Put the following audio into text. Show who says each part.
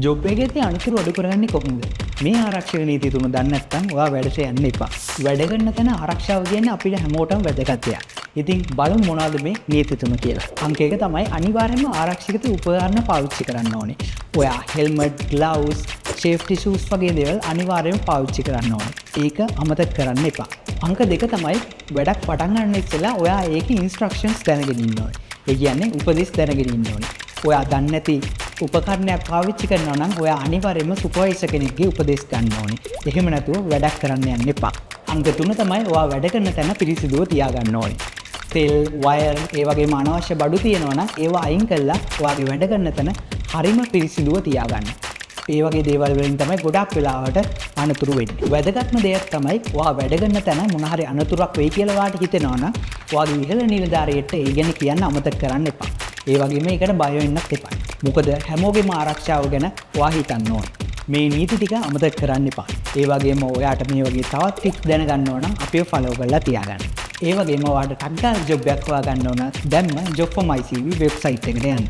Speaker 1: Job එකේදී අනුතුරු අඩු කරගන්නේ කොහොමද? මේ ආරක්ෂක නීති තුන දන්නේ නැත්නම් ඔයා වැඩට යන්න එපා. වැඩ කරන තැන ආරක්ෂාව කියන්නේ අපිට හැමෝටම වැදගත් දෙයක්. ඉතින් බලමු මොනවද මේ නීති තුන කියලා. අංක 1 තමයි අනිවාර්යයෙන්ම ආරක්ෂිත උපකරණ පාවිච්චි කරන්න ඕනේ. ඔයා හෙල්මට්, ග්ලව්ස්, සේෆ්ටි ෂූස් වගේ දේවල් අනිවාර්යයෙන්ම පාවිච්චි කරන්න ඕනේ. ඒක අමතක කරන්න එපා. අංක 2 තමයි වැඩක් පටන් ගන්න ඉස්සෙල්ලා ඔයා ඒකේ ඉන්ස්ට්‍රක්ෂන්ස් දැනගෙන ඉන්න ඕනේ. ඒ කියන්නේ උපදෙස් දැනගෙන ඉන්න ඕනේ. ඔයා දන්නේ නැති උපකරණයක් පාවිච්චි කරනවා නම් ඔයා අනිවාර්යයෙන්ම සුපර්වයිසර් කෙනෙක්ගේ උපදෙස් ගන්න ඕනේ. එහෙම නැතුව වැඩක් කරන්න යන්න එපා. අංක 3 තමයි ඔයා වැඩ කරන තැන පිරිසිදුව තියාගන්න ඕනේ. තෙල්, වයර්, ඒ වගේම අනවශ්‍ය බඩු තියෙනවා නම් ඒවා අයින් කරලා ඔයාගේ වැඩ කරන තැන හරිම පිරිසිදුව තියාගන්න. ඒ වගේ දේවල් වලින් තමයි ගොඩක් වෙලාවට අනතුරු වෙන්නේ. වැදගත්ම දෙයක් තමයි ඔයා වැඩ කරන තැන මොන හරි අනතුරක් වෙයි කියලා ඔයාට හිතෙනවා නම් ඔයාගේ ඉහළ නිලධාරියට ඒ ගැන කියන්න අමතක කරන්න එපා. ඒ වගේම ඒකට බය වෙන්නත් එපා. මොකද හැමෝගෙම ආරක්ෂාව ගැන ඔයා හිතන්න ඕනේ. මේ නීති ටික අමතක කරන්න එපා. ඒ වගේම ඔයාට මේ වගේ තවත් ටික්ස් දැනගන්න ඕන නම් අපිව ෆලෝ කරලා තියාගන්න. ඒ වගේම ඔයාට ටක් ගාලා ජොබ් එකක් හොයාගන්න ඕන දැන්ම job4mycv වෙබ්සයිට් එකට යන්න.